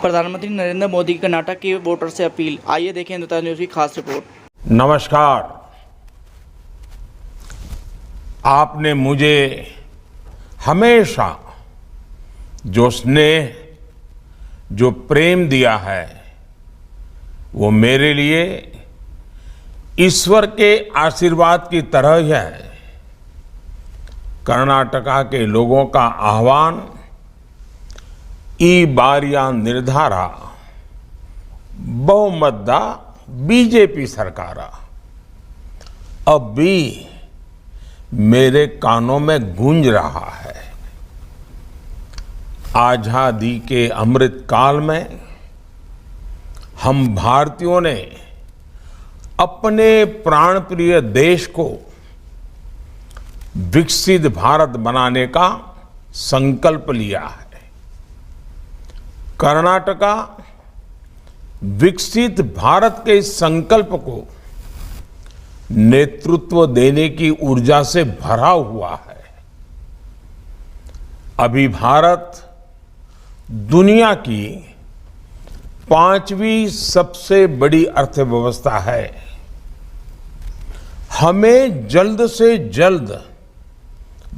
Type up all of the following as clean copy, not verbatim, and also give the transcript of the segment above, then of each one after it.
प्रधानमंत्री नरेंद्र मोदी की कर्नाटक के वोटर से अपील। आइए देखें हिंदुस्तान न्यूज़ की खास रिपोर्ट। नमस्कार। आपने मुझे हमेशा जो स्नेह, जो प्रेम दिया है, वो मेरे लिए ईश्वर के आशीर्वाद की तरह ही है। कर्नाटका के लोगों का आह्वान ई बारिया निर्धारा बहुमतदा बीजेपी सरकारा अब भी मेरे कानों में गूंज रहा है। आजादी के अमृत काल में हम भारतीयों ने अपने प्राणप्रिय देश को विकसित भारत बनाने का संकल्प लिया है। कर्नाटका विकसित भारत के इस संकल्प को नेतृत्व देने की ऊर्जा से भरा हुआ है। अभी भारत दुनिया की 5वीं सबसे बड़ी अर्थव्यवस्था है। हमें जल्द से जल्द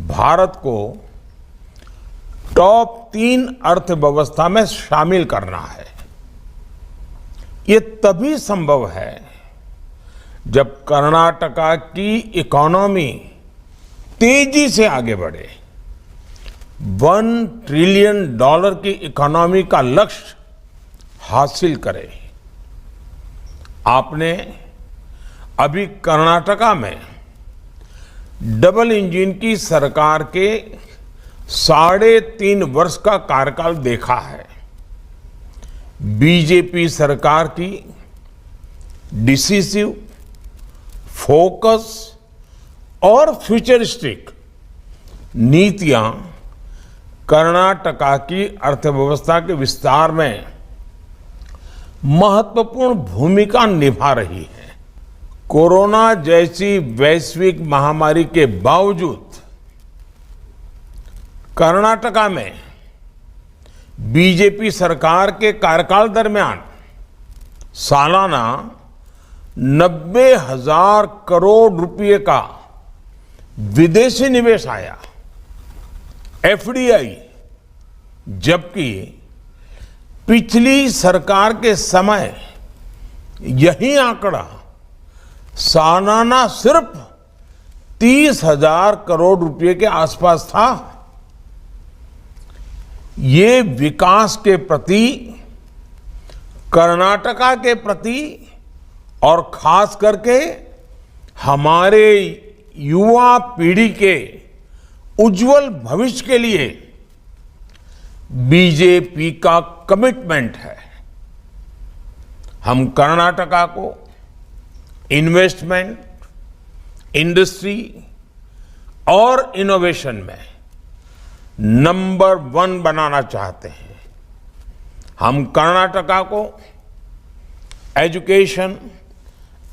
भारत को टॉप 3 अर्थव्यवस्था में शामिल करना है। ये तभी संभव है जब कर्नाटका की इकोनॉमी तेजी से आगे बढ़े। $1 ट्रिलियन की इकोनॉमी का लक्ष्य हासिल करे। आपने अभी कर्नाटका में डबल इंजन की सरकार के 3.5 वर्ष का कार्यकाल देखा है। बीजेपी सरकार की डिसिसिव, फोकस और फ्यूचरिस्टिक नीतियां कर्नाटका की अर्थव्यवस्था के विस्तार में महत्वपूर्ण भूमिका निभा रही है। कोरोना जैसी वैश्विक महामारी के बावजूद कर्नाटका में बीजेपी सरकार के कार्यकाल दरमियान सालाना 90,000 करोड़ रुपए का विदेशी निवेश आया, एफडीआई, जबकि पिछली सरकार के समय यही आंकड़ा सालाना सिर्फ 30,000 करोड़ रुपए के आसपास था। ये विकास के प्रति, कर्नाटका के प्रति और खास करके हमारे युवा पीढ़ी के उज्जवल भविष्य के लिए बीजेपी का कमिटमेंट है। हम कर्नाटका को इन्वेस्टमेंट, इंडस्ट्री और इनोवेशन में नंबर 1 बनाना चाहते हैं। हम कर्नाटका को एजुकेशन,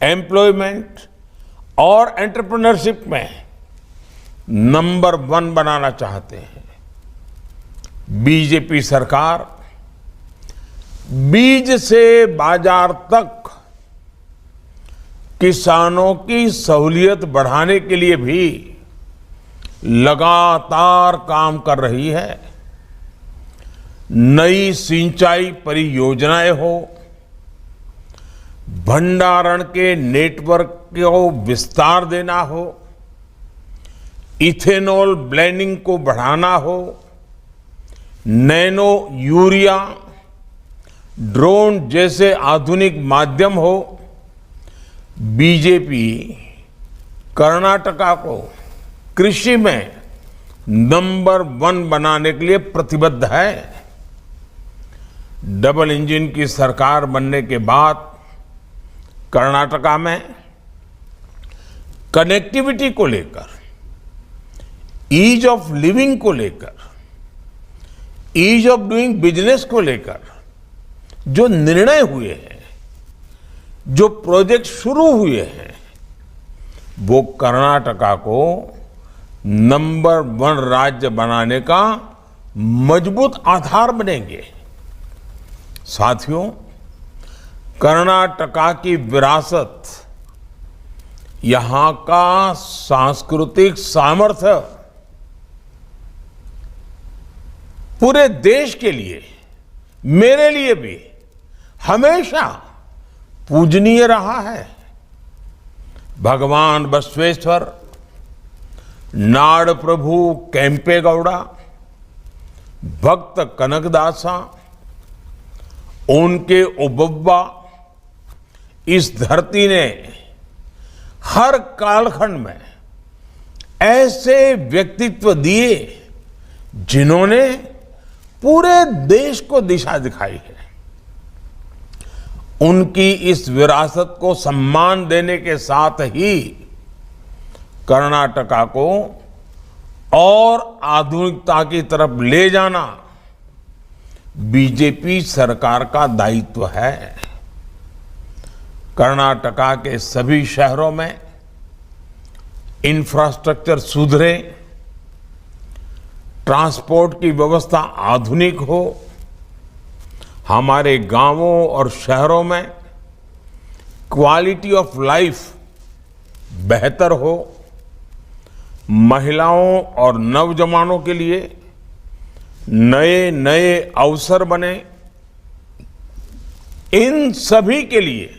एम्प्लॉयमेंट और एंटरप्रेन्योरशिप में नंबर 1 बनाना चाहते हैं। बीजेपी सरकार बीज से बाजार तक किसानों की सहूलियत बढ़ाने के लिए भी लगातार काम कर रही है। नई सिंचाई परियोजनाएं हो, भंडारण के नेटवर्क को विस्तार देना हो, इथेनॉल ब्लेंडिंग को बढ़ाना हो, नैनो यूरिया, ड्रोन जैसे आधुनिक माध्यम हो, बीजेपी कर्नाटका को कृषि में नंबर 1 बनाने के लिए प्रतिबद्ध है। डबल इंजन की सरकार बनने के बाद कर्नाटका में कनेक्टिविटी को लेकर, ईज ऑफ लिविंग को लेकर, ईज ऑफ डूइंग बिजनेस को लेकर जो निर्णय हुए हैं, जो प्रोजेक्ट शुरू हुए हैं, वो कर्नाटका को नंबर 1 राज्य बनाने का मजबूत आधार बनेंगे। साथियों, कर्नाटका की विरासत, यहां का सांस्कृतिक सामर्थ्य पूरे देश के लिए, मेरे लिए भी हमेशा पूजनीय रहा है। भगवान बसवेश्वर, नाड़ प्रभु केम्पेगौड़ा, भक्त कनकदासा, उनके उबब्बा, इस धरती ने हर कालखंड में ऐसे व्यक्तित्व दिए जिन्होंने पूरे देश को दिशा दिखाई है। उनकी इस विरासत को सम्मान देने के साथ ही कर्नाटका को और आधुनिकता की तरफ ले जाना बीजेपी सरकार का दायित्व है। कर्नाटका के सभी शहरों में इंफ्रास्ट्रक्चर सुधरे, ट्रांसपोर्ट की व्यवस्था आधुनिक हो, हमारे गांवों और शहरों में क्वालिटी ऑफ लाइफ बेहतर हो, महिलाओं और नौजवानों के लिए नए नए अवसर बने, इन सभी के लिए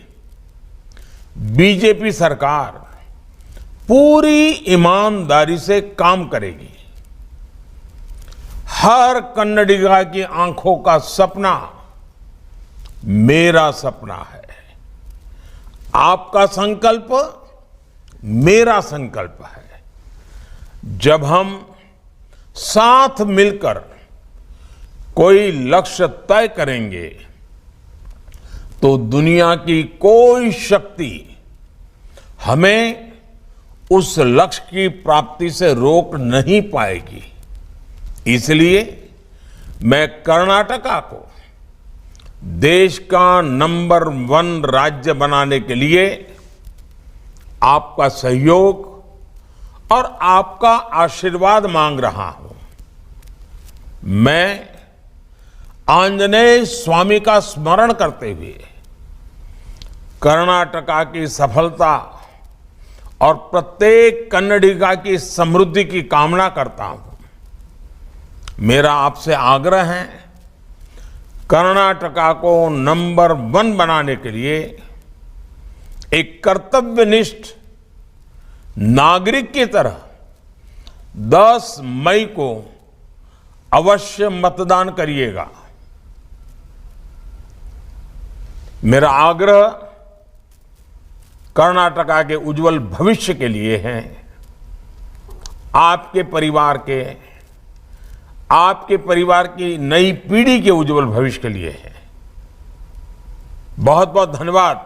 बीजेपी सरकार पूरी ईमानदारी से काम करेगी। हर कन्नडिगा की आंखों का सपना मेरा सपना है, आपका संकल्प मेरा संकल्प है। जब हम साथ मिलकर कोई लक्ष्य तय करेंगे तो दुनिया की कोई शक्ति हमें उस लक्ष्य की प्राप्ति से रोक नहीं पाएगी। इसलिए मैं कर्नाटका को देश का नंबर 1 राज्य बनाने के लिए आपका सहयोग और आपका आशीर्वाद मांग रहा हूं। मैं आंजनेय स्वामी का स्मरण करते हुए कर्नाटका की सफलता और प्रत्येक कन्नडिगा की समृद्धि की कामना करता हूं। मेरा आपसे आग्रह है, कर्नाटका को नंबर 1 बनाने के लिए एक कर्तव्यनिष्ठ नागरिक की तरह 10 मई को अवश्य मतदान करिएगा। मेरा आग्रह कर्नाटका के उज्जवल भविष्य के लिए है, आपके परिवार की नई पीढ़ी के उज्जवल भविष्य के लिए है। बहुत बहुत धन्यवाद।